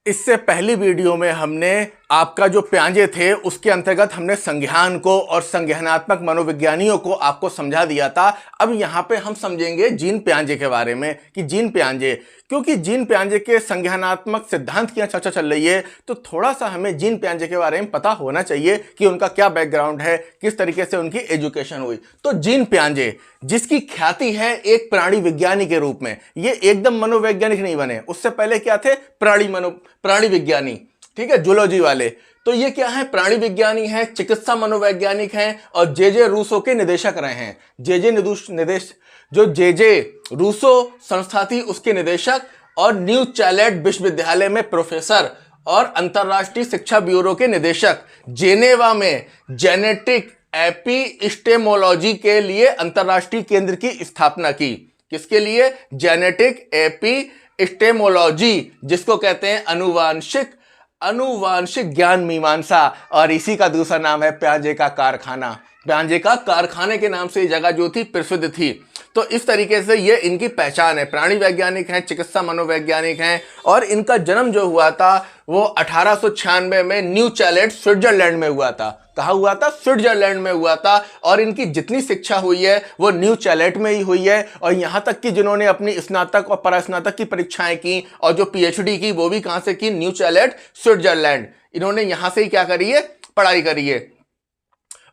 इससे पहली वीडियो में हमने आपका जो प्याजे थे उसके अंतर्गत हमने संज्ञान को और संज्ञानात्मक मनोविज्ञानियों को आपको समझा दिया था। अब यहाँ पे हम समझेंगे जीन प्याजे के बारे में कि जीन प्याजे, क्योंकि जीन प्याजे के संज्ञानात्मक सिद्धांत की चर्चा चल रही है तो थोड़ा सा हमें जीन प्याजे के बारे में पता होना चाहिए कि उनका क्या बैकग्राउंड है, किस तरीके से उनकी एजुकेशन हुई। तो जीन प्याजे जिसकी ख्याति है एक प्राणी विज्ञानी के रूप में, ये एकदम मनोवैज्ञानिक नहीं बने, उससे पहले क्या थे, प्राणी विज्ञानी, ठीक है, जूलॉजी वाले। तो ये क्या है, प्राणी विज्ञानी है, चिकित्सा मनोवैज्ञानिक हैं और जे रूसो के निदेशक रहे हैं। जे रूसो संस्था थी उसके निदेशक और न्यू चाइल्ड विश्वविद्यालय में प्रोफेसर और अंतरराष्ट्रीय शिक्षा ब्यूरो के निदेशक। जेनेवा में जेनेटिक एपिस्टेमोलॉजी के लिए अंतरराष्ट्रीय केंद्र की स्थापना की। किसके लिए? जेनेटिक एपिस्टेमोलॉजी, जिसको कहते हैं अनुवांशिक ज्ञान मीमांसा, और इसी का दूसरा नाम है प्याजे का कारखाना। प्याजे का कारखाने के नाम से ये जगह जो थी प्रसिद्ध थी। तो इस तरीके से ये इनकी पहचान है। प्राणी वैज्ञानिक हैं, चिकित्सा मनोवैज्ञानिक हैं और इनका जन्म जो हुआ था वो 1896 में न्यू चाइल्ड स्विट्जरलैंड में हुआ था। कहाँ हुआ था? स्विट्जरलैंड में हुआ था। और इनकी जितनी शिक्षा हुई है वो न्यू चाइल्ड में ही हुई है। और यहाँ तक कि जिन्होंने अपनी स्नातक और परास्नातक की परीक्षाएं की और जो पीएचडी की वो भी कहाँ से की? New child Switzerland. इन्होंने यहाँ से ही क्या करी है? पढ़ाई करी है।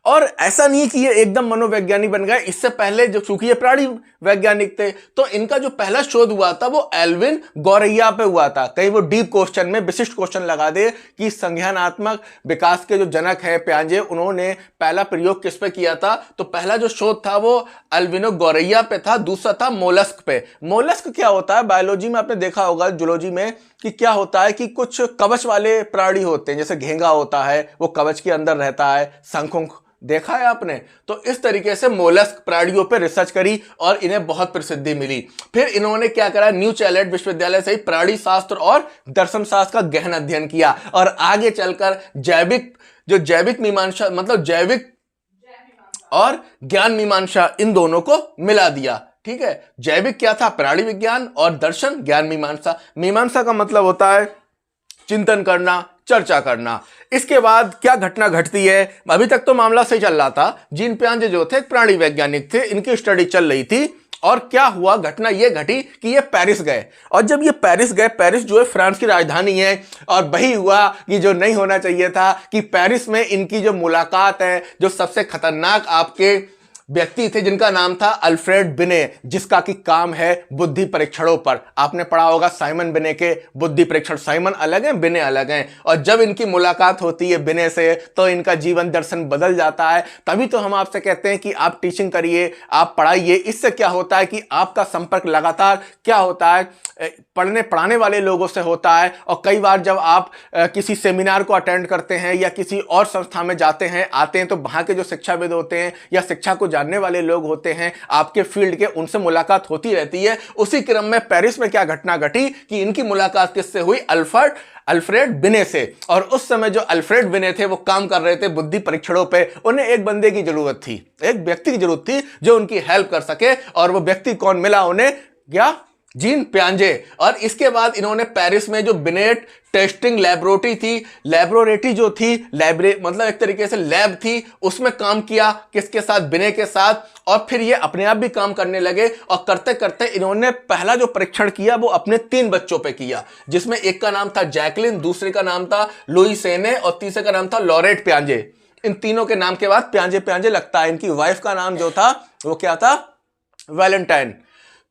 और ऐसा नहीं कि ये एकदम मनोवैज्ञानिक बन गए, इससे पहले जो चूंकि ये प्राणी वैज्ञानिक थे तो इनका जो पहला शोध हुआ था वो एल्विन गौरैया पे हुआ था। कहीं वो डीप क्वेश्चन में विशिष्ट क्वेश्चन लगा दे कि संज्ञानात्मक विकास के जो जनक है प्याजे, उन्होंने पहला प्रयोग किस पे किया था? तो पहला जो शोध था वो एल्विनो गौरैया पे था, दूसरा था मोलस्क पे। मोलस्क क्या होता है? बायोलॉजी में आपने देखा होगा, जूलॉजी में, कि क्या होता है कि कुछ कवच वाले प्राणी होते हैं, जैसे घेंगा होता है वो कवच के अंदर रहता है, शंख देखा है आपने। तो इस तरीके से मोलस्क प्राणियों पर रिसर्च करी और इन्हें बहुत प्रसिद्धि मिली। फिर इन्होंने क्या करा? न्यू चाइल्ड विश्वविद्यालय से ही प्राणी शास्त्र और दर्शन शास्त्र का गहन अध्ययन किया और आगे चलकर जैविक मीमांसा, मतलब जैविक और ज्ञान मीमांसा, इन दोनों को मिला दिया। ठीक है, जैविक क्या था? प्राणी विज्ञान, और दर्शन ज्ञान मीमांसा। मीमांसा का मतलब होता है चिंतन करना, चर्चा करना। इसके बाद क्या घटना घटती है? अभी तक तो मामला सही चल रहा था। जीन प्याजे जो थे प्राणी वैज्ञानिक थे, इनकी स्टडी चल रही थी। और क्या हुआ? घटना ये घटी कि ये पेरिस गए। और जब ये पेरिस गए, पेरिस जो है फ्रांस की राजधानी है, और वही हुआ कि जो नहीं होना चाहिए था कि पेरिस में इनकी जो मुलाकात है जो सबसे खतरनाक आपके व्यक्ति थे जिनका नाम था अल्फ्रेड बिने, जिसका कि काम है बुद्धि परीक्षणों पर। आपने पढ़ा होगा साइमन बिने के बुद्धि परीक्षण। साइमन अलग हैं, बिने अलग हैं। और जब इनकी मुलाकात होती है बिने से तो इनका जीवन दर्शन बदल जाता है। तभी तो हम आपसे कहते हैं कि आप टीचिंग करिए, आप पढ़ाइए। इससे क्या होता है कि आपका संपर्क लगातार क्या होता है, पढ़ाने वाले लोगों से होता है। और कई बार जब आप किसी सेमिनार को अटेंड करते हैं या किसी और संस्था में जाते हैं आते हैं तो वहां के जो शिक्षाविद होते हैं या शिक्षा को जानने वाले लोग होते हैं आपके फील्ड के, उनसे मुलाकात होती रहती है। उसी क्रम में पेरिस में क्या घटना घटी कि इनकी मुलाकात किससे हुई? अल्फ्रेड बिने से। और उस समय जो अल्फ्रेड बिने थे वो काम कर रहे थे बुद्धि परीक्षणों पे। उन्हें एक बंदे की जरूरत थी, एक व्यक्ति की जरूरत थी जो उनकी हेल्प कर सके। और वो व्यक्ति कौन मिला उन्हें? क्या? जीन प्याजे। और इसके बाद इन्होंने पेरिस में जो बिनेट टेस्टिंग लेबोरेटरी जो थी, मतलब एक तरीके से लैब थी, उसमें काम किया। किसके साथ? बिने के साथ। और फिर ये अपने आप भी काम करने लगे और करते करते इन्होंने पहला जो परीक्षण किया वो अपने 3 बच्चों पे किया, जिसमें एक का नाम था जैकलिन, दूसरे का नाम था लुई सेने और तीसरे का नाम था लॉरेट प्याजे। इन तीनों के नाम के बाद प्याजे प्याजे लगता है। इनकी वाइफ का नाम जो था वो क्या था? वैलेंटाइन।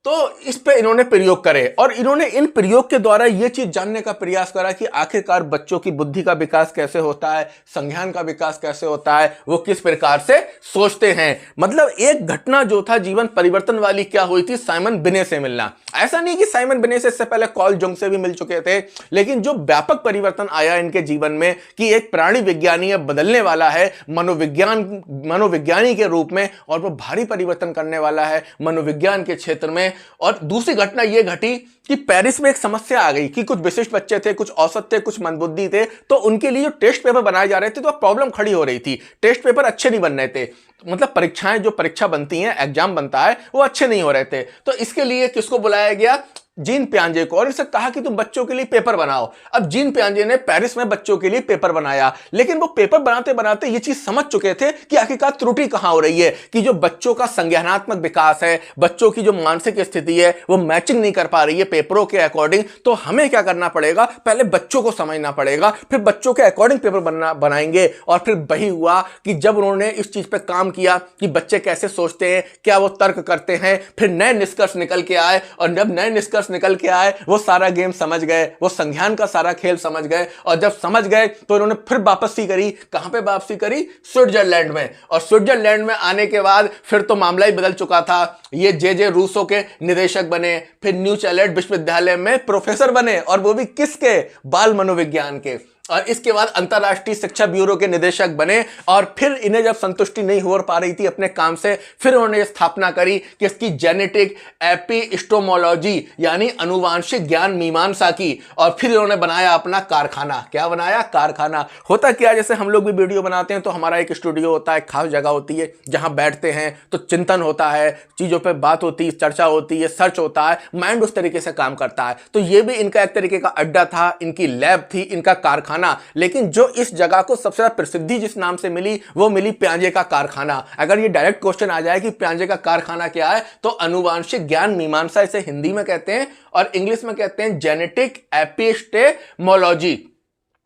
तो इस पे इन्होंने प्रयोग करे और इन्होंने इन प्रयोग के द्वारा यह चीज जानने का प्रयास करा कि आखिरकार बच्चों की बुद्धि का विकास कैसे होता है, संज्ञान का विकास कैसे होता है, वो किस प्रकार से सोचते हैं। मतलब एक घटना जो था जीवन परिवर्तन वाली क्या हुई थी? साइमन बिने से मिलना। ऐसा नहीं कि साइमन बिने से इससे पहले कार्ल जुंग से भी मिल चुके थे, लेकिन जो व्यापक परिवर्तन आया इनके जीवन में कि एक प्राणी विज्ञानी बदलने वाला है मनोविज्ञानी के रूप में, और वो भारी परिवर्तन करने वाला है मनोविज्ञान के क्षेत्र में। और दूसरी घटना यह घटी कि पेरिस में एक समस्या आ गई कि कुछ विशिष्ट बच्चे थे, कुछ औसत थे, कुछ मंदबुद्धि थे। तो उनके लिए जो टेस्ट पेपर बनाए जा रहे थे तो प्रॉब्लम खड़ी हो रही थी। टेस्ट पेपर अच्छे नहीं बन रहे थे, मतलब परीक्षाएं जो परीक्षा बनती हैं, एग्जाम बनता है, वो अच्छे नहीं हो रहे थे। तो इसके लिए किसको बुलाया गया? जीन पियाजे को और इसे कहा कि तुम बच्चों के लिए पेपर बनाओ। अब जीन पियाजे ने पेरिस में बच्चों के लिए पेपर बनाया, लेकिन वो पेपर बनाते बनाते ये चीज समझ चुके थे कि आखिरकार त्रुटि कहां हो रही है, कि जो बच्चों का संज्ञानात्मक विकास है, बच्चों की जो मानसिक स्थिति है वो मैचिंग नहीं कर पा रही है पेपरों के अकॉर्डिंग। तो हमें क्या करना पड़ेगा, पहले बच्चों को समझना पड़ेगा, फिर बच्चों के अकॉर्डिंग पेपर बनाएंगे। और फिर वही हुआ कि जब उन्होंने इस चीज पे काम किया कि बच्चे कैसे सोचते हैं, क्या वो तर्क करते हैं, फिर नए निष्कर्ष निकल के आए। और जब नए निष्कर्ष निकल के आए वो सारा गेम समझ गए, वो संज्ञान का सारा खेल समझ गए। और जब समझ गए तो इन्होंने फिर वापसी करी। कहां पे वापसी करी? स्विट्जरलैंड में। और स्विट्जरलैंड में आने के बाद फिर तो मामला ही बदल चुका था। ये जे रूसो के निदेशक बने, फिर न्यू चैलेट विश्वविद्यालय में प्रोफेसर बने, और वो भी किसके? बाल मनोविज्ञान के। और इसके बाद अंतरराष्ट्रीय शिक्षा ब्यूरो के निदेशक बने। और फिर इन्हें जब संतुष्टि नहीं हो पा रही थी अपने काम से, फिर उन्होंने स्थापना करी कि इसकी जेनेटिक एपिस्टोमोलॉजी यानी अनुवांशिक ज्ञान मीमांसा की। और फिर इन्होंने बनाया अपना कारखाना। क्या बनाया? कारखाना। होता क्या, जैसे हम लोग भी वीडियो बनाते हैं तो हमारा एक स्टूडियो होता है, खास जगह होती है जहां बैठते हैं तो चिंतन होता है, चीजों पर बात होती है, चर्चा होती है, सर्च होता है, माइंड उस तरीके से काम करता है। तो ये भी इनका एक तरीके का अड्डा था, इनकी लैब थी, इनका कारखाना। लेकिन जो इस जगह को सबसे ज्यादा प्रसिद्धि जिस नाम से मिली वो मिली पियाजे का कारखाना। अगर ये डायरेक्ट क्वेश्चन आ जाए कि पियाजे का कारखाना क्या है, तो अनुवांशिक ज्ञान मीमांसा इसे हिंदी में कहते हैं और इंग्लिश में कहते हैं जेनेटिक एपिस्टेमोलॉजी,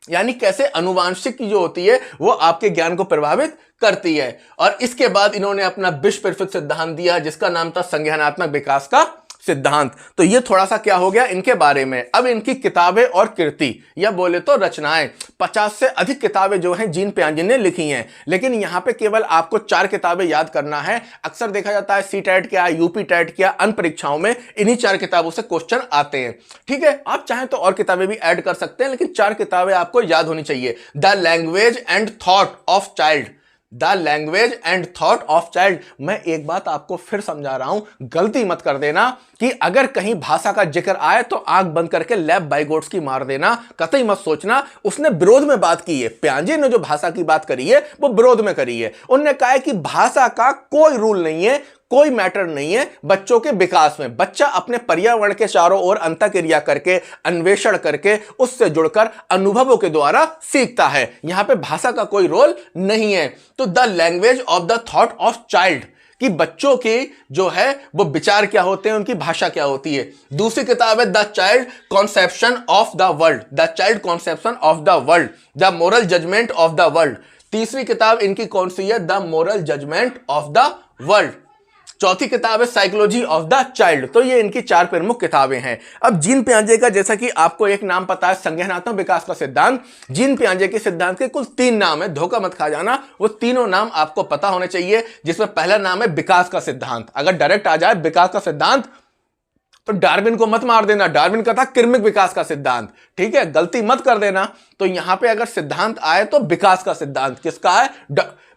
यानी कैसे अनुवांशिक की जो होती है वो आपके ज्ञान को प्रभावित करती है। और इसके बाद इन्होंने अपना विश्व प्रसिद्ध सिद्धांत दिया जिसका नाम था संज्ञानात्मक विकास का सिद्धांत। तो ये थोड़ा सा क्या हो गया इनके बारे में। अब इनकी किताबें और कृति या बोले तो रचनाएं, 50 से अधिक किताबें जो हैं जीन पियाजे ने लिखी हैं। लेकिन यहां पे केवल आपको 4 किताबें याद करना है। अक्सर देखा जाता है सी टेट क्या, यूपी टेट क्या, अन्य परीक्षाओं में इन्हीं 4 किताबों से क्वेश्चन आते हैं। ठीक है, आप चाहें तो और किताबें भी ऐड कर सकते हैं, लेकिन 4 किताबें आपको याद होनी चाहिए। The language and thought of child, the language and thought of child. मैं एक बात आपको फिर समझा रहा हूं, गलती मत कर देना कि अगर कहीं भाषा का जिक्र आए तो आंख बंद करके लेफ्ट बाइगोट्स की मार देना। कतई मत सोचना उसने विरोध में बात की है। पियाजे ने जो भाषा की बात करी है वो विरोध में करी है। उन्होंने कहा है कि भाषा का कोई रूल नहीं है, कोई मैटर नहीं है बच्चों के विकास में। बच्चा अपने पर्यावरण के चारों ओर अंतःक्रिया करके, अन्वेषण करके, उससे जुड़कर अनुभवों के द्वारा सीखता है। यहां पे भाषा का कोई रोल नहीं है। तो the language of the thought of child, कि बच्चों के जो है वो विचार क्या होते हैं, उनकी भाषा क्या होती है। दूसरी किताब है the child conception of the world, the child conception of the world, the moral judgment of the world. तीसरी किताब इनकी कौन सी है? The moral judgment of the world. चौथी किताब है साइकोलॉजी ऑफ द चाइल्ड। तो ये इनकी 4 प्रमुख किताबें हैं। अब जीन पियाजे का, जैसा कि आपको एक नाम पता है, संज्ञानात्मक विकास का सिद्धांत। जीन पियाजे के सिद्धांत के कुल 3 नाम है, धोखा मत खा जाना। वो तीनों नाम आपको पता होने चाहिए, जिसमें पहला नाम है विकास का सिद्धांत। अगर डायरेक्ट आ जाए विकास का सिद्धांत तो डार्विन को मत मार देना। डार्विन का था कृमिक विकास का सिद्धांत, ठीक है, गलती मत कर देना। तो यहां पे अगर सिद्धांत आए तो विकास का सिद्धांत किसका है?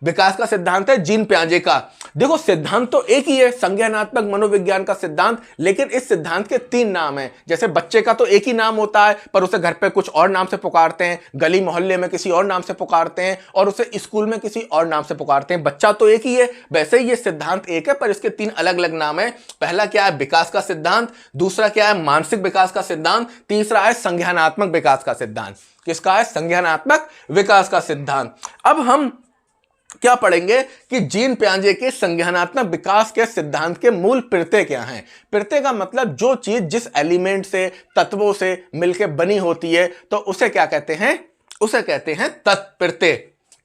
विकास का सिद्धांत है जीन पियाजे का। देखो सिद्धांत तो एक ही है, संज्ञानात्मक मनोविज्ञान का सिद्धांत, लेकिन इस सिद्धांत के 3 नाम हैं। जैसे बच्चे का तो एक ही नाम होता है, पर उसे घर पे कुछ और नाम से पुकारते हैं, गली मोहल्ले में किसी और नाम से पुकारते हैं, और उसे स्कूल में किसी और नाम से पुकारते हैं। बच्चा तो एक ही है, वैसे ही ये सिद्धांत एक है, पर इसके 3 अलग अलग नाम है। पहला क्या है? विकास का सिद्धांत। दूसरा क्या है? मानसिक विकास का सिद्धांत। तीसरा है संज्ञानात्मक विकास का सिद्धांत। किसका है? संज्ञानात्मक विकास का सिद्धांत। अब हम क्या पढ़ेंगे कि जीन पियाजे के संज्ञानात्मक विकास के सिद्धांत के मूल प्रत्यय क्या हैं। प्रत्यय का मतलब जो चीज जिस एलिमेंट से, तत्वों से मिलकर बनी होती है, तो उसे क्या कहते हैं? उसे कहते हैं तत्प्रत्यय।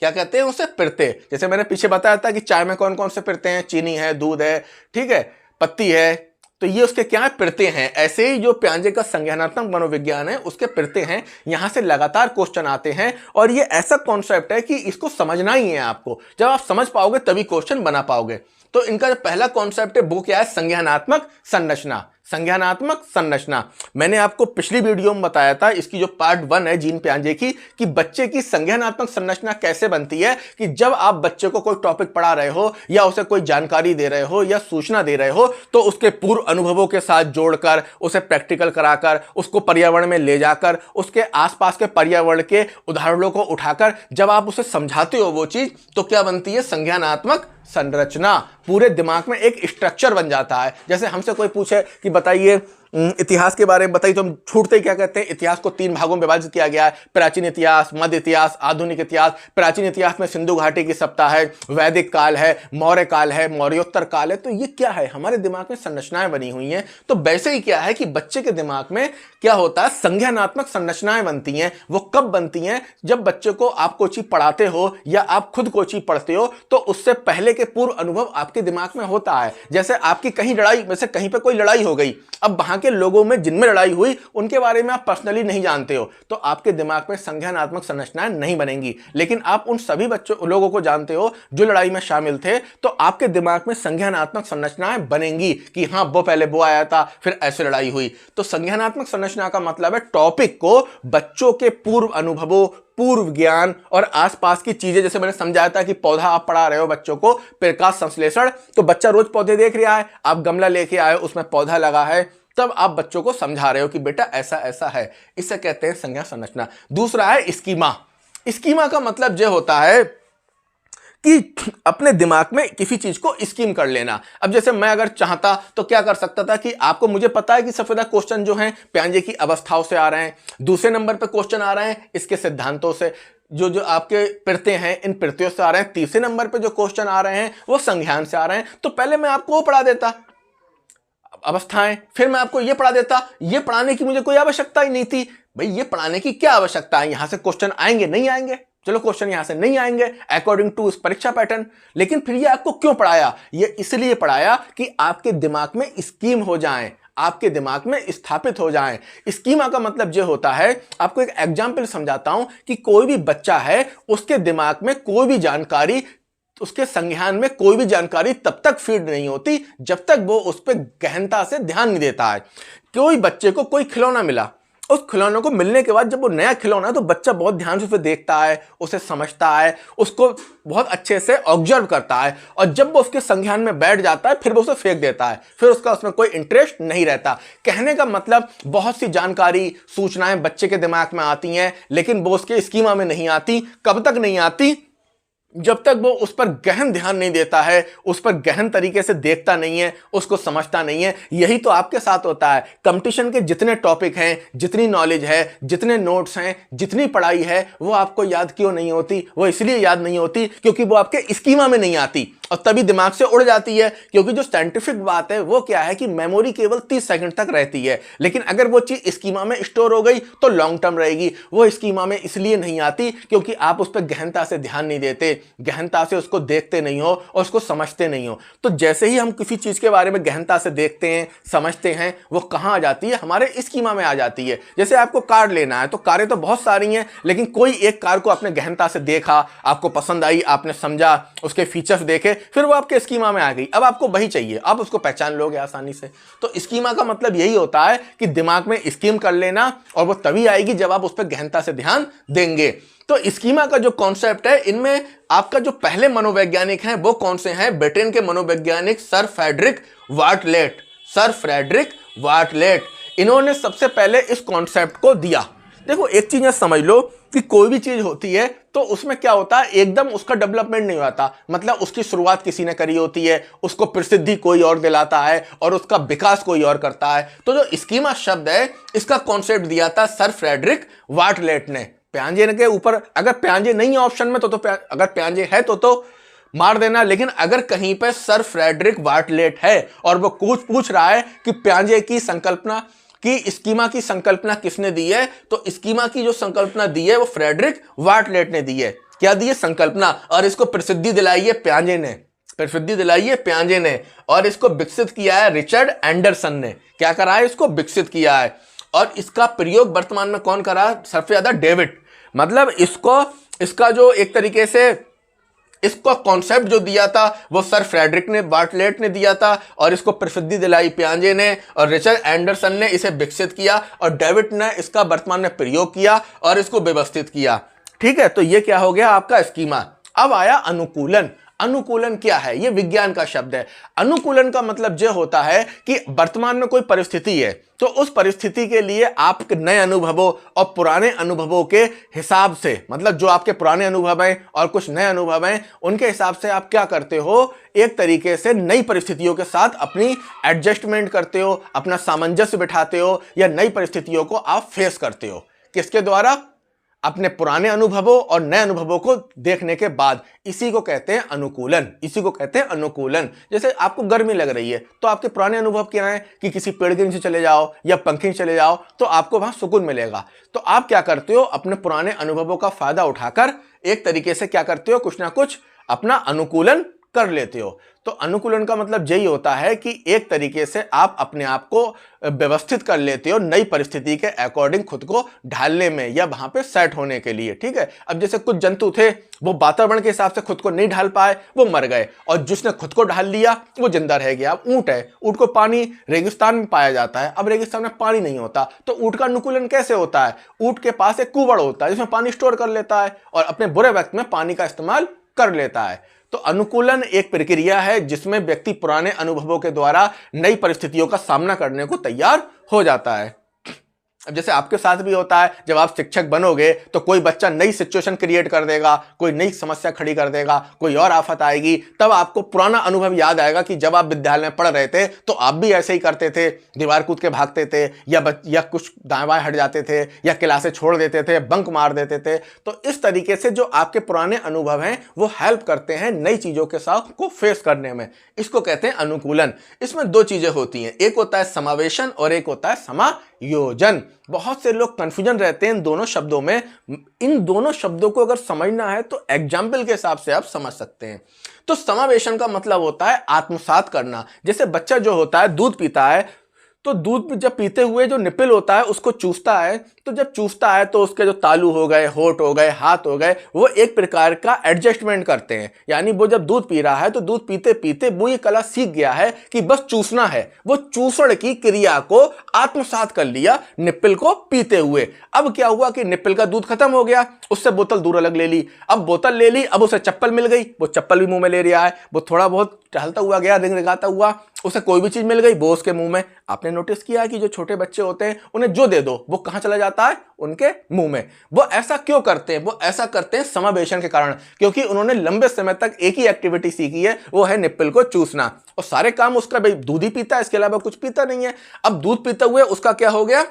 क्या कहते हैं उसे? प्रत्यय। जैसे मैंने पीछे बताया था कि चाय में कौन कौन से प्रत्यय हैं, चीनी है, दूध है, ठीक है, पत्ती है, तो ये उसके क्या है? प्रत्यय हैं। ऐसे ही जो पियाजे का संज्ञानात्मक मनोविज्ञान है उसके प्रत्यय हैं। यहां से लगातार क्वेश्चन आते हैं, और ये ऐसा कॉन्सेप्ट है कि इसको समझना ही है आपको। जब आप समझ पाओगे तभी क्वेश्चन बना पाओगे। तो इनका जो पहला कॉन्सेप्ट है वो क्या है? संज्ञानात्मक संरचना। संज्ञानात्मक संरचना मैंने आपको पिछली वीडियो में बताया था, इसकी जो पार्ट 1 है जीन पियाजे की, कि बच्चे की संज्ञानात्मक संरचना कैसे बनती है। कि जब आप बच्चे को कोई टॉपिक पढ़ा रहे हो, या उसे कोई जानकारी दे रहे हो, या सूचना दे रहे हो, तो उसके पूर्व अनुभवों के साथ जोड़कर, उसे प्रैक्टिकल कराकर, उसको पर्यावरण में ले जाकर, उसके आसपास के पर्यावरण के उदाहरणों को उठाकर जब आप उसे समझाते हो वो चीज, तो क्या बनती है? संज्ञानात्मक संरचना। पूरे दिमाग में एक स्ट्रक्चर बन जाता है। जैसे हमसे कोई पूछे कि बताइए इतिहास के बारे में बताइए तो हम छूटते ही क्या कहते हैं, इतिहास को 3 भागों में विभाजित किया गया है, प्राचीन इतिहास, मध्य इतिहास, आधुनिक इतिहास। प्राचीन इतिहास में सिंधु घाटी की सभ्यता है, वैदिक काल है, मौर्य काल है, मौर्योत्तर काल है। तो ये क्या है, हमारे दिमाग में संरचनाएं बनी हुई हैं। तो वैसे ही क्या है कि बच्चे के दिमाग में क्या होता है, संज्ञानात्मक संरचनाएं बनती हैं। वो कब बनती हैं, जब बच्चे को आप कोई चीज पढ़ाते हो या आप खुद कोई चीज पढ़ते हो तो उससे पहले के पूर्व अनुभव आपके दिमाग में होता है। जैसे आपकी कहीं लड़ाई, वैसे कहीं पे कोई लड़ाई हो गई, अब वहां के लोगों में जिनमें लड़ाई हुई उनके बारे में आप पर्सनली नहीं जानते हो, तो आपके दिमाग में संज्ञानात्मक संरचनाएं नहीं बनेंगी। लेकिन आप उन सभी लोगों को जानते हो जो लड़ाई में शामिल थे, तो आपके दिमाग में संज्ञानात्मक संरचनाएं बनेंगी कि हाँ वो पहले वो आया था, फिर ऐसे लड़ाई हुई। तो संज्ञानात्मक संरचना का मतलब है टॉपिक को बच्चों के पूर्व अनुभवों, पूर्व ज्ञान और आसपास की चीजें, जैसे मैंने समझाया था कि पौधा आप पढ़ा रहे हो बच्चों को, प्रकाश संश्लेषण, तो बच्चा रोज पौधे देख रहा है, आप गमला लेके आए उसमें पौधा लगा है, तब आप बच्चों को समझा रहे हो कि बेटा ऐसा ऐसा है। इसे कहते हैं संज्ञा संरचना। दूसरा है स्कीमा। स्कीमा का मतलब यह होता है कि अपने दिमाग में किसी चीज को स्कीम कर लेना। अब जैसे मैं अगर चाहता तो क्या कर सकता था कि आपको, मुझे पता है कि सबसे ज्यादा क्वेश्चन जो हैं पियाजे की अवस्थाओं से आ रहे हैं, दूसरे नंबर पे क्वेश्चन आ रहे हैं इसके सिद्धांतों से, जो जो आपके प्रत्यय हैं इन प्रत्ययों से आ रहे हैं, तीसरे नंबर पे जो क्वेश्चन आ रहे हैं वो संज्ञान से आ रहे हैं। तो पहले मैं आपको वो पढ़ा देता अवस्थाएं, फिर मैं आपको ये पढ़ा देता। ये पढ़ाने की मुझे कोई आवश्यकता ही नहीं थी। भाई ये पढ़ाने की क्या आवश्यकता है, यहां से क्वेश्चन आएंगे नहीं आएंगे, चलो क्वेश्चन यहां से नहीं आएंगे अकॉर्डिंग टू इस परीक्षा पैटर्न। लेकिन फिर ये आपको क्यों पढ़ाया, ये इसलिए पढ़ाया कि आपके दिमाग में स्कीम हो जाएं, आपके दिमाग में स्थापित हो जाएं। स्कीमा का मतलब ये होता है, आपको एक एग्जाम्पल समझाता हूं कि कोई भी बच्चा है उसके दिमाग में कोई भी जानकारी, उसके संज्ञान में कोई भी जानकारी तब तक फीड नहीं होती जब तक वो उस पर गहनता से ध्यान नहीं देता है। कोई बच्चे को कोई खिलौना मिला, उस खिलौने को मिलने के बाद जब वो नया खिलौना है तो बच्चा बहुत ध्यान से उसे देखता है, उसे समझता है, उसको बहुत अच्छे से ऑब्जर्व करता है, और जब वो उसके संज्ञान में बैठ जाता है फिर वो उसे फेंक देता है, फिर उसका उसमें कोई इंटरेस्ट नहीं रहता। कहने का मतलब बहुत सी जानकारी, सूचनाएं बच्चे के दिमाग में आती हैं लेकिन वो उसके स्कीमा में नहीं आती। कब तक नहीं आती, जब तक वो उस पर गहन ध्यान नहीं देता है, उस पर गहन तरीके से देखता नहीं है, उसको समझता नहीं है। यही तो आपके साथ होता है। कंपटीशन के जितने टॉपिक हैं, जितनी नॉलेज है, जितने नोट्स हैं, जितनी पढ़ाई है, वो आपको याद क्यों नहीं होती? वो इसलिए याद नहीं होती क्योंकि वो आपके स्कीमा में नहीं आती और तभी दिमाग से उड़ जाती है। क्योंकि जो साइंटिफिक बात है वो क्या है कि मेमोरी केवल 30 सेकंड तक रहती है, लेकिन अगर वो चीज स्कीमा में स्टोर हो गई तो लॉन्ग टर्म रहेगी। वो स्कीमा में इसलिए नहीं आती क्योंकि आप उस पर गहनता से ध्यान नहीं देते, गहनता से उसको देखते नहीं हो और उसको समझते नहीं हो। तो जैसे ही हम किसी चीज के बारे में गहनता से देखते हैं, समझते हैं, वो कहां आ जाती है? हमारे स्कीमा में आ जाती है। जैसे आपको कार लेना है तो कारें तो बहुत सारी हैं, लेकिन कोई एक कार को आपने गहनता से देखा, आपको पसंद आई, आपने समझा, उसके फीचर्स देखे, फिर वो आपके स्कीमा में आ गई। अब आपको वही चाहिए, आप उसको पहचान लोगे आसानी से। तो स्कीमा का मतलब यही होता है कि दिमाग में स्कीम कर लेना, और वो तभी आएगी जब आप उस पर गहनता से ध्यान देंगे। तो स्कीमा का जो कॉन्सेप्ट है, इनमें आपका जो पहले मनोवैज्ञानिक हैं वो कौन से हैं? ब्रिटेन के मनोवैज्ञानिक sir Frederick Bartlett. Sir Frederick Bartlett, इन्होंने सबसे पहले इस कॉन्सेप्ट को दिया। देखो एक चीज समझ लो कि कोई भी चीज होती है तो उसमें क्या होता है, एकदम उसका डेवलपमेंट नहीं होता। मतलब उसकी शुरुआत किसी ने करी होती है, उसको प्रसिद्धि कोई और दिलाता है और उसका विकास कोई और करता है। तो जो स्कीमा शब्द है, इसका कॉन्सेप्ट दिया था सर फ्रेडरिक बार्टलेट ने। पियाजे के ऊपर, अगर पियाजे नहीं है ऑप्शन में तो अगर पियाजे है तो मार देना। लेकिन अगर कहीं पे सर फ्रेडरिक बार्टलेट है और वो कुछ पूछ रहा है कि पियाजे की संकल्पना की, स्कीमा की संकल्पना किसने दी है, तो स्कीमा की जो संकल्पना दी है वो फ्रेडरिक बार्टलेट ने दी है। क्या दी है? संकल्पना। और इसको प्रसिद्धि दिलाई है पियाजे ने, प्रसिद्धि दिलाई है पियाजे ने। और इसको विकसित किया है रिचर्ड एंडरसन ने। क्या करा है? इसको विकसित किया है। और इसका प्रयोग वर्तमान में कौन करा? सबसे ज्यादा डेविड। मतलब इसका जो एक तरीके से इसको कॉन्सेप्ट जो दिया था वो सर फ्रेडरिक ने बार्टलेट ने दिया था, और इसको प्रसिद्धि दिलाई पियाजे ने, और रिचर्ड एंडरसन ने इसे विकसित किया, और डेविड ने इसका वर्तमान में प्रयोग किया और इसको व्यवस्थित किया। ठीक है, तो ये क्या हो गया आपका स्कीमा। अब आया अनुकूलन। अनुकूलन क्या है? ये विज्ञान का शब्द है। अनुकूलन का मतलब यह होता है कि वर्तमान में कोई परिस्थिति है, तो उस परिस्थिति के लिए आप नए अनुभवों और पुराने अनुभवों के हिसाब से, मतलब जो आपके पुराने अनुभव हैं और कुछ नए अनुभव हैं, उनके हिसाब से आप क्या करते हो, एक तरीके से नई परिस्थितियों के साथ अपनी एडजस्टमेंट करते हो, अपना सामंजस्य बिठाते हो, या नई परिस्थितियों को आप फेस करते हो। किसके द्वारा? अपने पुराने अनुभवों और नए अनुभवों को देखने के बाद। इसी को कहते हैं अनुकूलन, इसी को कहते हैं अनुकूलन। जैसे आपको गर्मी लग रही है, तो आपके पुराने अनुभव क्या है कि किसी पेड़ के नीचे चले जाओ या पंखे नीचे चले जाओ तो आपको वहां सुकून मिलेगा। तो आप क्या करते हो, अपने पुराने अनुभवों का फायदा उठाकर एक तरीके से क्या करते हो, कुछ ना कुछ अपना अनुकूलन कर लेते हो। तो अनुकूलन का मतलब यही होता है कि एक तरीके से आप अपने आप को व्यवस्थित कर लेते हो नई परिस्थिति के अकॉर्डिंग, खुद को ढालने में या वहां पे सेट होने के लिए। ठीक है, अब जैसे कुछ जंतु थे, वो वातावरण के हिसाब से खुद को नहीं ढाल पाए, वो मर गए, और जिसने खुद को ढाल लिया वो जिंदा रह गया। अब ऊंट है, ऊंट को पानी रेगिस्तान में पाया जाता है, अब रेगिस्तान में पानी नहीं होता, तो ऊंट का अनुकूलन कैसे होता है? ऊंट के पास एक कुवड़ होता है जिसमें पानी स्टोर कर लेता है और अपने बुरे वक्त में पानी का इस्तेमाल कर लेता है। तो अनुकूलन एक प्रक्रिया है जिसमें व्यक्ति पुराने अनुभवों के द्वारा नई परिस्थितियों का सामना करने को तैयार हो जाता है। अब जैसे आपके साथ भी होता है, जब आप शिक्षक बनोगे तो कोई बच्चा नई सिचुएशन क्रिएट कर देगा, कोई नई समस्या खड़ी कर देगा, कोई और आफत आएगी, तब आपको पुराना अनुभव याद आएगा कि जब आप विद्यालय में पढ़ रहे थे तो आप भी ऐसे ही करते थे, दीवार कूद के भागते थे, या कुछ दाएं बाएं हट जाते थे, या क्लासें छोड़ देते थे, बंक मार देते थे। तो इस तरीके से जो आपके पुराने अनुभव हैं वो हेल्प करते हैं नई चीजों के साथ को फेस करने में। इसको कहते हैं अनुकूलन। इसमें दो चीजें होती हैं, एक होता है समावेशन और एक होता है समायोजन। बहुत से लोग कंफ्यूजन रहते हैं इन दोनों शब्दों में। इन दोनों शब्दों को अगर समझना है तो एग्जाम्पल के हिसाब से आप समझ सकते हैं। तो समावेशन का मतलब होता है आत्मसात करना। जैसे बच्चा जो होता है दूध पीता है, तो दूध जब पीते हुए जो निप्पल होता है उसको चूसता है, तो जब चूसता है तो उसके जो तालू हो गए, होठ हो गए, हाथ हो गए, वो एक प्रकार का एडजस्टमेंट करते हैं। यानी वो जब दूध पी रहा है तो दूध पीते पीते वो ये कला सीख गया है कि बस चूसना है। वो चूसण की क्रिया को आत्मसात कर लिया निप्पल को पीते हुए। अब क्या हुआ कि निप्पल का दूध खत्म हो गया, उससे बोतल दूर अलग ले ली। अब बोतल ले ली, अब उसे चप्पल मिल गई, वो चप्पल भी मुंह में ले रहा है। वो थोड़ा बहुत टहलता हुआ गया, रिंगरिंगाता हुआ, उसे कोई भी चीज मिल गई, वो उसके मुंह में। आपने नोटिस किया कि जो छोटे बच्चे होते हैं उन्हें जो दे दो वो कहां चला जाता है? उनके मुंह में। वो ऐसा क्यों करते हैं? वो ऐसा करते हैं समावेशन के कारण, क्योंकि उन्होंने लंबे समय तक एक ही एक्टिविटी सीखी है, वो है निप्पल को चूसना, और सारे काम उसका भाई दूध ही पीता है, इसके अलावा कुछ पीता नहीं है। अब दूध पीते हुए उसका क्या हो गया?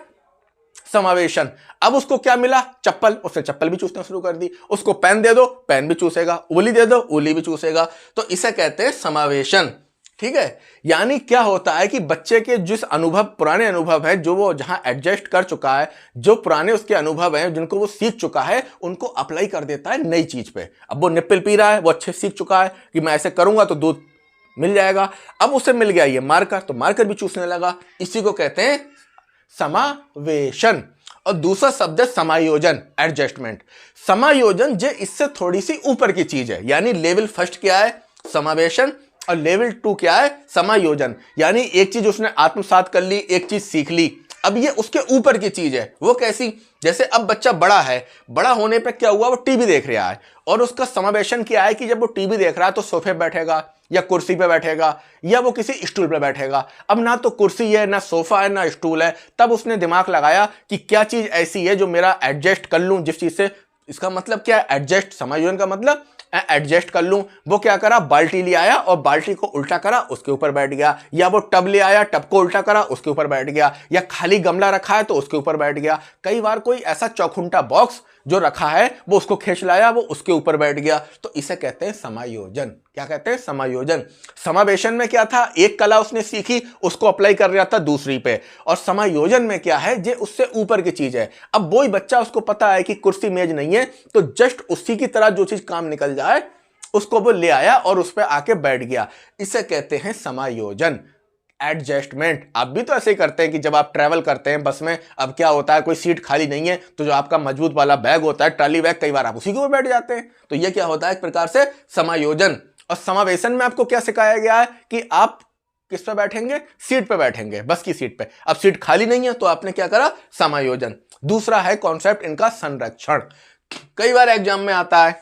समावेशन। अब उसको क्या मिला? चप्पल, उसने चप्पल भी चूसना शुरू कर दी। उसको पेन दे दो, पेन भी चूसेगा, उंगली दे दो, उंगली भी चूसेगा। तो इसे कहते हैं समावेशन। ठीक है, यानी क्या होता है कि बच्चे के जिस अनुभव, पुराने अनुभव है जो वो जहां एडजस्ट कर चुका है, जो पुराने उसके अनुभव हैं जिनको वो सीख चुका है, उनको अप्लाई कर देता है नई चीज पे। अब वो निप्पल पी रहा है, वो अच्छे सीख चुका है कि मैं ऐसे करूंगा तो दूध मिल जाएगा। अब उसे मिल गया ये मार्कर, तो मार्कर भी चूसने लगा। इसी को कहते हैं समावेशन। और दूसरा शब्द है समायोजन, एडजस्टमेंट। समायोजन जो इससे थोड़ी सी ऊपर की चीज है, यानी लेवल फर्स्ट क्या है? समावेशन, और लेवल 2 क्या है? समायोजन। यानी एक चीज उसने आत्मसात कर ली, एक चीज सीख ली, अब ये उसके ऊपर की चीज है। वो कैसी? जैसे अब बच्चा बड़ा है, बड़ा होने पे क्या हुआ? वो टीवी देख रहा है, और उसका समावेशन क्या है कि जब वो टीवी देख रहा है तो सोफे पे बैठेगा, या कुर्सी पे बैठेगा, या वो किसी स्टूल पे बैठेगा। अब ना तो कुर्सी है, ना सोफा है, ना स्टूल है। तब उसने दिमाग लगाया कि क्या चीज ऐसी है जो मेरा एडजस्ट कर लूं, जिस चीज से, इसका मतलब क्या है? एडजस्ट। समायोजन का मतलब एडजस्ट कर लूं। वो क्या करा? बाल्टी ले आया और बाल्टी को उल्टा करा, उसके ऊपर बैठ गया। या वो टब ले आया, टब को उल्टा करा, उसके ऊपर बैठ गया। या खाली गमला रखा है तो उसके ऊपर बैठ गया। कई बार कोई ऐसा चौखुंटा बॉक्स जो रखा है वो उसको खींच लाया, वो उसके ऊपर बैठ गया। तो इसे कहते हैं समायोजन। क्या कहते हैं? समायोजन। समावेशन में क्या था? एक कला उसने सीखी, उसको अप्लाई कर रहा था दूसरी पे। और समायोजन में क्या है? जे उससे ऊपर की चीज है। अब वही बच्चा, उसको पता है कि कुर्सी मेज नहीं है, तो जस्ट उसी की तरह जो चीज काम निकल जाए उसको वो ले आया और उस पर आके बैठ गया। इसे कहते हैं समायोजन, एडजस्टमेंट। आप भी तो ऐसे ही करते हैं कि जब आप ट्रैवल करते हैं बस में, अब क्या होता है, कोई सीट खाली नहीं है, तो जो आपका मजबूत वाला बैग होता है, ट्रॉली बैग, कई बार आप उसी के ऊपर बैठ जाते हैं। तो ये क्या होता है? एक प्रकार से समायोजन। और समावेशन में आपको क्या सिखाया गया है कि आप किस पे बैठेंगे? सीट पे बैठेंगे, बस की सीट पे। अब सीट खाली नहीं है तो आपने क्या करा? समायोजन। दूसरा है कॉन्सेप्ट इनका संरक्षण। कई बार एग्जाम में आता है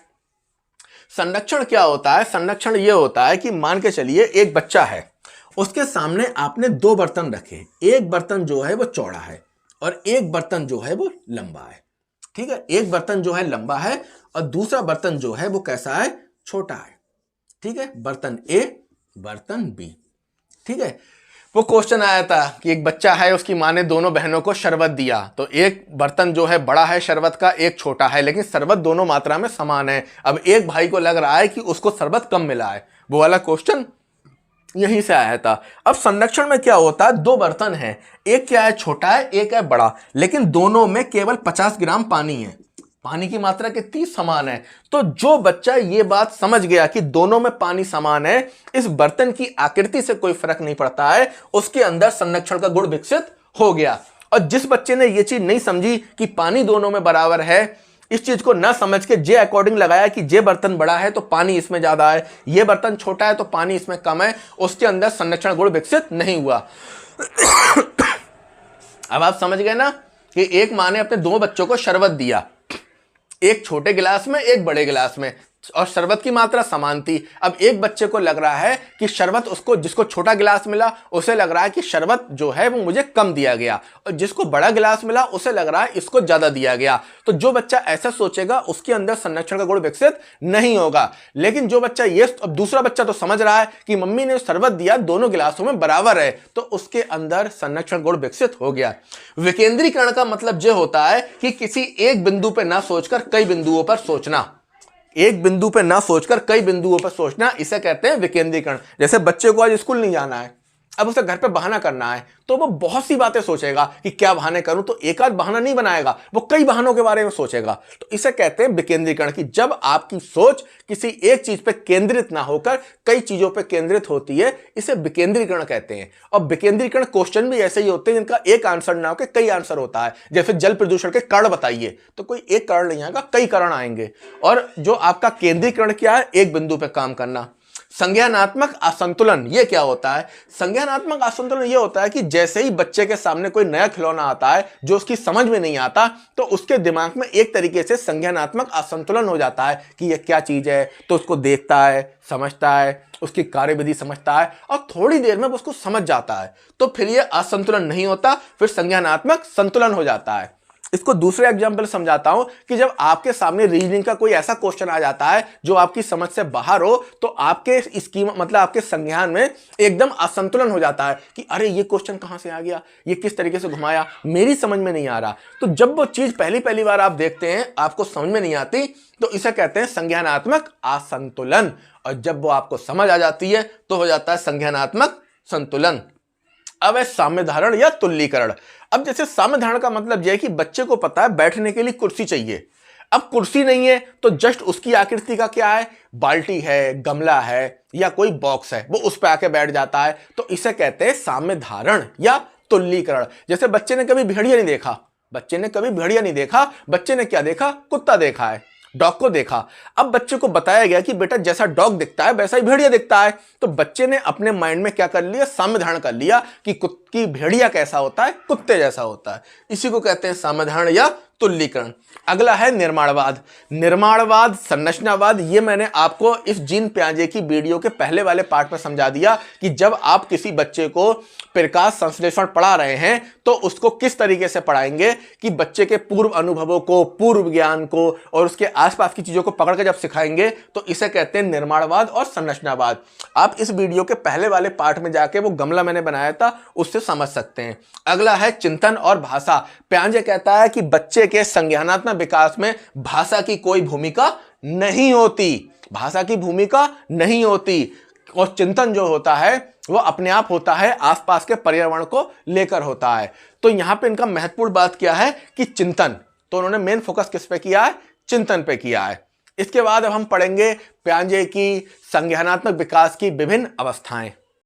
संरक्षण क्या होता है? संरक्षण ये होता है कि मान के चलिए एक बच्चा है, उसके सामने आपने दो बर्तन रखे, एक बर्तन जो है वो चौड़ा है और एक बर्तन जो है वो लंबा है। ठीक है, एक बर्तन जो है लंबा है और दूसरा बर्तन जो है वो कैसा है? छोटा है। ठीक है, बर्तन ए, बर्तन बी। ठीक है, वो क्वेश्चन आया था कि एक बच्चा है, उसकी माँ ने दोनों बहनों को शरबत दिया, तो एक बर्तन जो है बड़ा है शरबत का, एक छोटा है, लेकिन शरबत दोनों मात्रा में समान है। अब एक भाई को लग रहा है कि उसको शरबत कम मिला है, वो वाला क्वेश्चन यहीं से आया था। अब संरक्षण में क्या होता है? दो बर्तन हैं, एक क्या है? छोटा है, एक है बड़ा, लेकिन दोनों में केवल 50 ग्राम पानी है, पानी की मात्रा कितनी? समान है। तो जो बच्चा ये बात समझ गया कि दोनों में पानी समान है, इस बर्तन की आकृति से कोई फर्क नहीं पड़ता है, उसके अंदर संरक्षण का गुण विकसित हो गया। और जिस बच्चे ने ये चीज नहीं समझी कि पानी दोनों में बराबर है, इस चीज को ना समझ के जे अकॉर्डिंग लगाया कि जे बर्तन बड़ा है तो पानी इसमें ज्यादा है, ये बर्तन छोटा है तो पानी इसमें कम है, उसके अंदर संरक्षण गुण विकसित नहीं हुआ। अब आप समझ गए ना कि एक माँ ने अपने दो बच्चों को शरबत दिया, एक छोटे गिलास में एक बड़े गिलास में, और शरबत की मात्रा समान थी। अब एक बच्चे को लग रहा है कि शरबत उसको, जिसको छोटा गिलास मिला उसे लग रहा है कि शरबत जो है वो मुझे कम दिया गया, और जिसको बड़ा गिलास मिला उसे लग रहा है इसको ज्यादा दिया गया। तो जो बच्चा ऐसा सोचेगा उसके अंदर संरक्षण का गुण विकसित नहीं होगा। लेकिन जो बच्चा ये, अब दूसरा बच्चा तो समझ रहा है कि मम्मी ने शरबत दिया दोनों गिलासों में बराबर है, तो उसके अंदर संरक्षण गुण विकसित हो गया। विकेंद्रीकरण का मतलब यह होता है कि किसी एक बिंदु पर ना सोचकर कई बिंदुओं पर सोचना, एक बिंदु पे ना सोचकर कई बिंदुओं पर सोचना, इसे कहते हैं विकेंद्रीकरण। जैसे बच्चे को आज स्कूल नहीं जाना है, अब उसे घर पे बहाना करना है, तो वो बहुत सी बातें सोचेगा कि क्या बहाने करूं, तो एक आध बहाना नहीं बनाएगा, वो कई बहानों के बारे में सोचेगा। तो इसे कहते हैं विकेंद्रीकरण, कि जब आपकी सोच किसी एक चीज पे केंद्रित ना होकर कई चीजों पे केंद्रित होती है, इसे विकेंद्रीकरण कहते हैं। और विकेंद्रीकरण क्वेश्चन भी ऐसे ही होते हैं जिनका एक आंसर ना होकर कई आंसर होता है। जैसे जल प्रदूषण के कारण बताइए, तो कोई एक कारण नहीं आएगा, कई कारण आएंगे। और जो आपका केंद्रीकरण क्या है? एक बिंदु पे काम करना। संज्ञानात्मक असंतुलन ये क्या होता है? संज्ञानात्मक असंतुलन ये होता है कि जैसे ही बच्चे के सामने कोई नया खिलौना आता है जो उसकी समझ में नहीं आता, तो उसके दिमाग में एक तरीके से संज्ञानात्मक असंतुलन हो जाता है कि ये क्या चीज है, तो उसको देखता है, समझता है, उसकी कार्यविधि समझता है और थोड़ी देर में वो उसको समझ जाता है, तो फिर ये असंतुलन नहीं होता, फिर संज्ञानात्मक संतुलन हो जाता है। इसको दूसरे एग्जाम्पल समझाता हूं कि जब आपके सामने रीजनिंग का कोई ऐसा क्वेश्चन आ जाता है जो आपकी समझ से बाहर हो, तो आपके स्कीम मतलब आपके संज्ञान में एकदम असंतुलन हो जाता है कि अरे ये क्वेश्चन कहां से आ गया, ये किस तरीके से घुमाया, मेरी समझ में नहीं आ रहा। तो जब वो चीज पहली बार आप देखते हैं, आपको समझ में नहीं आती, तो इसे कहते हैं संज्ञानात्मक असंतुलन। और जब वो आपको समझ आ जाती है तो हो जाता है संज्ञानात्मक संतुलन। अब है साम्य धारण या तुल्यीकरण। अब जैसे साम्य धारण का मतलब यह है कि बच्चे को पता है बैठने के लिए कुर्सी चाहिए, अब कुर्सी नहीं है तो जस्ट उसकी आकृति का क्या है? बाल्टी है, गमला है या कोई बॉक्स है, वो उस पर आके बैठ जाता है, तो इसे कहते हैं साम्य धारण या तुल्यीकरण। जैसे बच्चे ने कभी भेड़िया नहीं देखा, बच्चे ने कभी भेड़िया नहीं देखा, बच्चे ने क्या देखा? कुत्ता देखा है, डॉग को देखा। अब बच्चे को बताया गया कि बेटा जैसा डॉग दिखता है वैसा ही भेड़िया दिखता है, तो बच्चे ने अपने माइंड में क्या कर लिया? साम्य धारण कर लिया कि भेड़िया कैसा होता है? कुत्ते जैसा होता है। इसी को कहते हैं साम्य धारण या तुल्यीकरण। अगला है निर्माणवाद। निर्माणवाद, संरचनावाद, ये मैंने आपको इस जीन पियाजे की वीडियो के पहले वाले पार्ट में समझा दिया कि जब आप किसी बच्चे को प्रकाश संश्लेषण पढ़ा रहे हैं तो उसको किस तरीके से पढ़ाएंगे कि बच्चे के पूर्व अनुभवों को, पूर्व ज्ञान को और उसके आसपास की चीजों को पकड़ के जब सिखाएंगे, तो इसे कहते हैं निर्माणवाद और संरचनावाद। आप इस वीडियो के पहले वाले पार्ट में जाके वो गमला मैंने बनाया था उससे समझ सकते हैं। अगला है चिंतन और भाषा। पियाजे कहता है कि बच्चे के संज्ञानात्मक विकास में भाषा की कोई भूमिका नहीं होती, भाषा की भूमिका नहीं होती, और चिंतन जो होता है वो अपने आप होता है, आसपास के पर्यावरण को लेकर होता है। तो यहां पे इनका महत्वपूर्ण बात क्या है कि चिंतन, तो उन्होंने मेन फोकस किस पे किया है? चिंतन पे किया है। इसके बाद अब हम पढ़ेंगे पियाजे की संज्ञानात्मक विकास की विभिन्न अवस्थाएं।